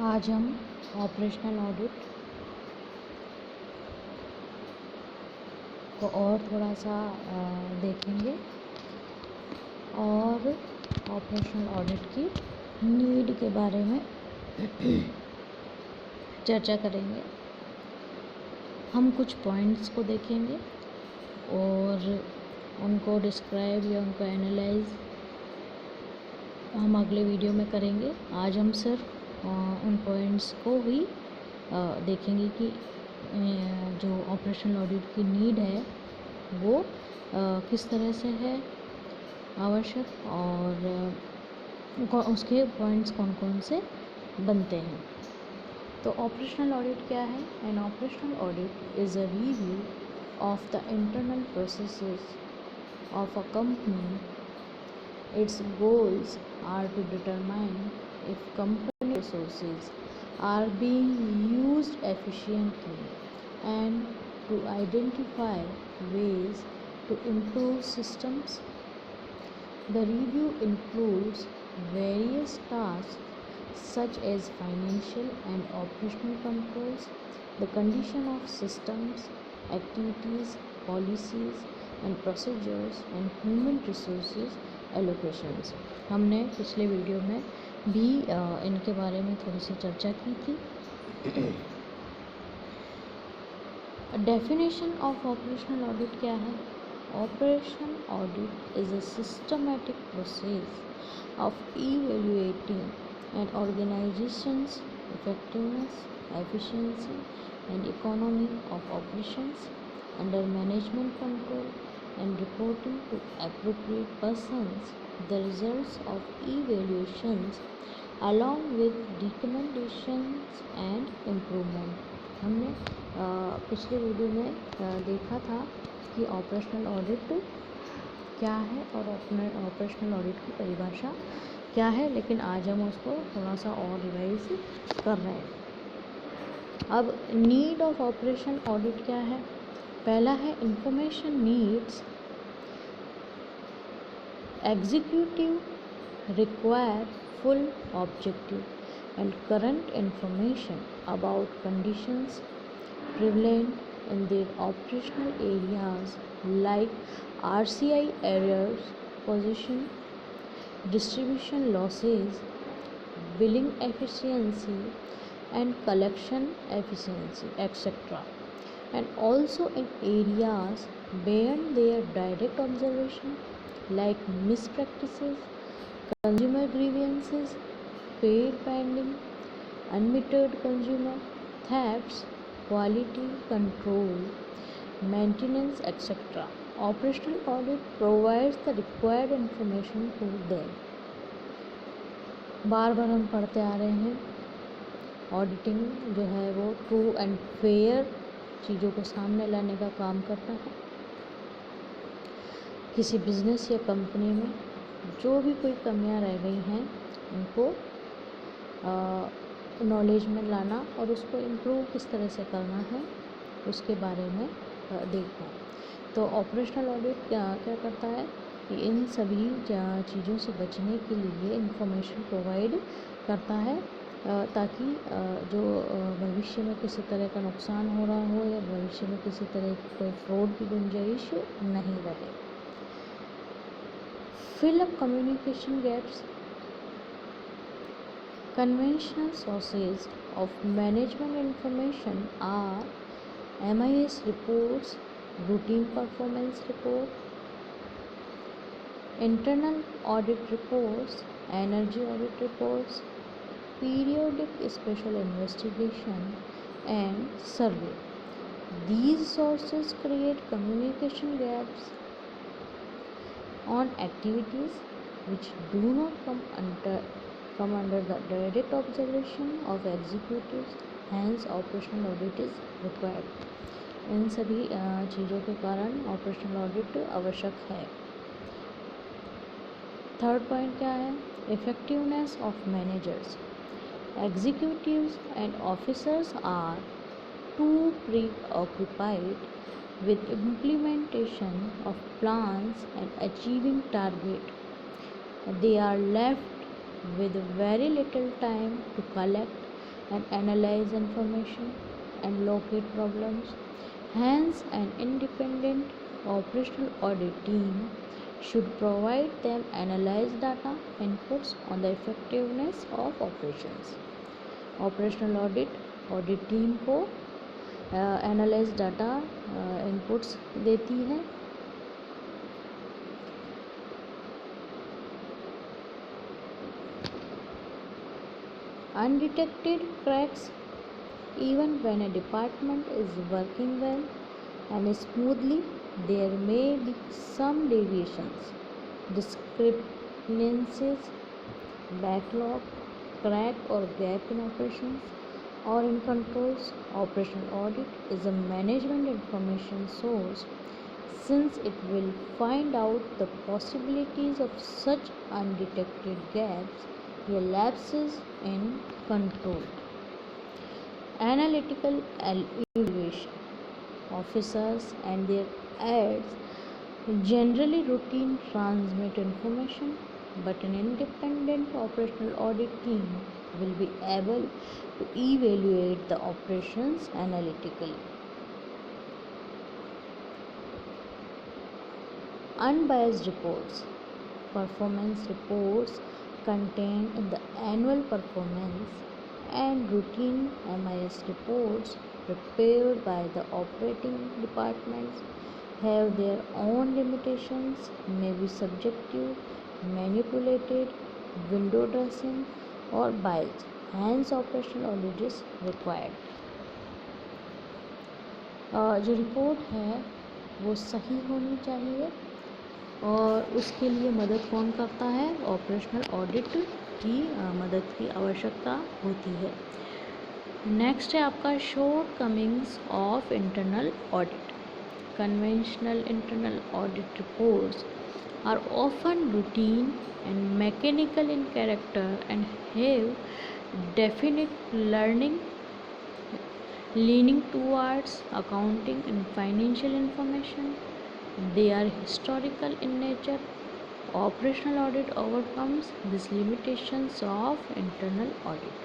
आज हम operational audit को और थोड़ा सा देखेंगे और ऑपरेशनल ऑडिट की नीड के बारे में चर्चा करेंगे। हम कुछ पॉइंट्स को देखेंगे और उनको डिस्क्राइब या उनको एनालाइज हम अगले वीडियो में करेंगे। आज हम सिर्फ उन पॉइंट्स को ही देखेंगे कि जो ऑपरेशनल ऑडिट की नीड है वो किस तरह से है आवश्यक और उसके पॉइंट्स कौन कौन से बनते हैं। तो ऑपरेशनल ऑडिट क्या है? N operational audit is a review of the internal processes of a company. Its goals are to determine if company resources are being used efficiently and to identify ways to improve systems. The review includes various tasks such as financial and operational controls, the condition of systems, activities, policies and procedures, and human resources allocations. हमने पिछले video में भी इनके बारे में थोड़ी सी चर्चा की थी। डेफिनेशन ऑफ ऑपरेशनल ऑडिट क्या है? Operational audit is a systematic process of evaluating an organisation's effectiveness, efficiency and economy of operations under management control and reporting to appropriate persons the results of evaluations along with recommendations and improvement. हमने पिछले video में देखा था कि operational audit क्या है और operational audit की परिभाषा क्या है, लेकिन आज हम उसको थोड़ा सा और रिवाइज कर रहे हैं। अब नीड ऑफ ऑपरेशन ऑडिट क्या है? पहला है information needs. Executive require full objective and current information about conditions prevalent in their operational areas like RCI errors, position, distribution losses, billing efficiency and collection efficiency, etc. And also in areas beyond their direct observation like mispractices, consumer grievances, paid pending, unmetered consumer, thefts, quality control, maintenance, etc. Operational audit provides the required information to them. बार बार हम पढ़ते आ रहे हैं, auditing जो है वो true and fair चीज़ों को सामने लाने का काम करता है। किसी बिज़नेस या कंपनी में जो भी कोई कमियां रह गई हैं उनको नॉलेज में लाना और उसको इम्प्रूव किस तरह से करना है उसके बारे में देखना। तो ऑपरेशनल ऑडिट क्या करता है कि इन सभी चीज़ों से बचने के लिए इंफॉर्मेशन प्रोवाइड करता है ताकि जो भविष्य में किसी तरह का नुकसान हो रहा हो या भविष्य में किसी तरह की कोई फ्रॉड की गुंजाइश नहीं रहे। Fill up communication gaps. Conventional sources of management information are MIS reports, routine performance report, internal audit reports, energy audit reports, periodic special investigation and survey. These sources create communication gaps on activities which do not come under the direct observation of executives. Hence operational audit is required. इन सभी चीज़ों के कारण operational audit आवश्यक है। Third point क्या है? Effectiveness of managers. Executives and officers are too preoccupied with implementation of plans and achieving target. They are left with very little time to collect and analyze information and locate problems. Hence, an independent operational audit team should provide them analyze data inputs on the effectiveness of operations. Operational audit team को analyse data inputs देती है. Undetected cracks. Even when a department is working well and smoothly, there may be some deviations, discrepancies, backlog, crack or gap in operations or in controls. Operational audit is a management information source since it will find out the possibilities of such undetected gaps or lapses in control. Analytical evaluation. Officers and their aides generally routine transmit information, but an independent operational audit team will be able to evaluate the operations analytically. Unbiased reports. Performance reports contained in the annual performance and routine MIS reports prepared by the operating departments have their own limitations, may be subjective, manipulated, window dressing or biased. Hence, operational audit is required. जो report है वो सही होनी चाहिए और उसके लिए मदद कौन करता है? ऑपरेशनल ऑडिट की मदद की आवश्यकता होती है. नेक्स्ट है आपका shortcomings of internal audit. Conventional internal audit reports are often routine and mechanical in character and have definite leaning towards accounting and financial information. They are historical in nature. Operational audit overcomes these limitations of internal audit.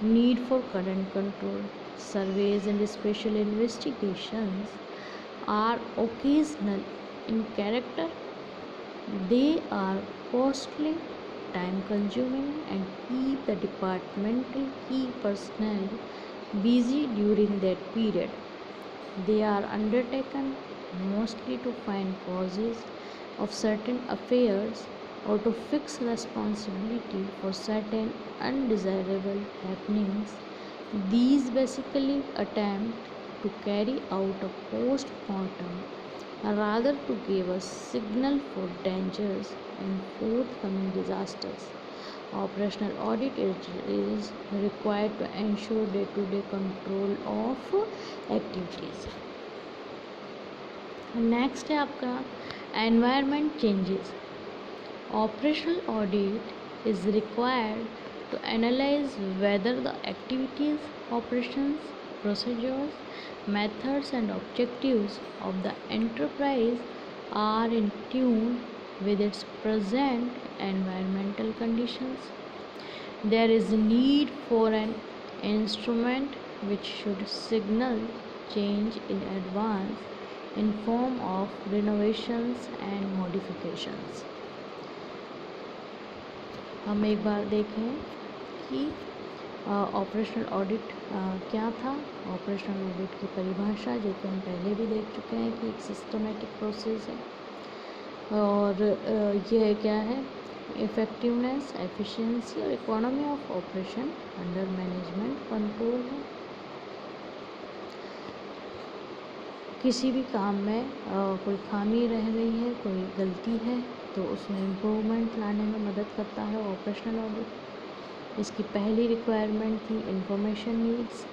Need for current control. Surveys and special investigations are occasional in character. They are costly, time consuming and keep the departmental key personnel busy during that period. They are undertaken mostly to find causes of certain affairs or to fix responsibility for certain undesirable happenings. These basically attempt to carry out a post-mortem rather to give a signal for dangers and forthcoming disasters. Operational audit is required to ensure day-to-day control of activities. Next है आपका environment changes. Operational audit is required to analyze whether the activities, operations, procedures, methods and objectives of the enterprise are in tune with its present environmental conditions. There is a need for an instrument which should signal change in advance in form of renovations and modifications. हम एक बार देखें कि operational audit क्या था. Operational audit की परिभाषा जो कि हम पहले भी देख चुके हैं कि एक सिस्टमेटिक प्रोसेस है और यह क्या है? इफ़ेक्टिवनेस, एफिशिएंसी और economy of operation under management control है. किसी भी काम में कोई खामी रह गई है, कोई गलती है तो उसमें इम्प्रूवमेंट लाने में मदद करता है ऑपरेशनल ऑडिट. इसकी पहली रिक्वायरमेंट थी इंफॉर्मेशन नीड्स.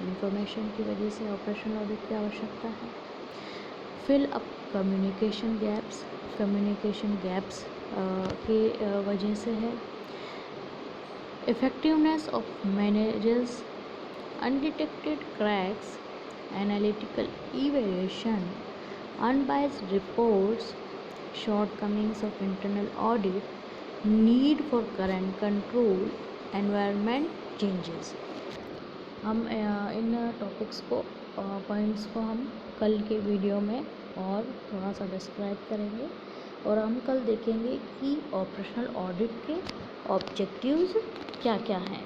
इंफॉर्मेशन की वजह से ऑपरेशनल ऑडिट की आवश्यकता है. Fill up communication gaps. Communication gaps के वजह से है. Effectiveness of managers, undetected cracks, analytical evaluation, unbiased reports, shortcomings of internal audit, need for current control, environment changes. हम इन टॉपिक्स को पॉइंट्स को हम कल के वीडियो में और थोड़ा सा डिस्क्राइब करेंगे, और हम कल देखेंगे कि ऑपरेशनल ऑडिट के ऑब्जेक्टिव्स क्या क्या हैं।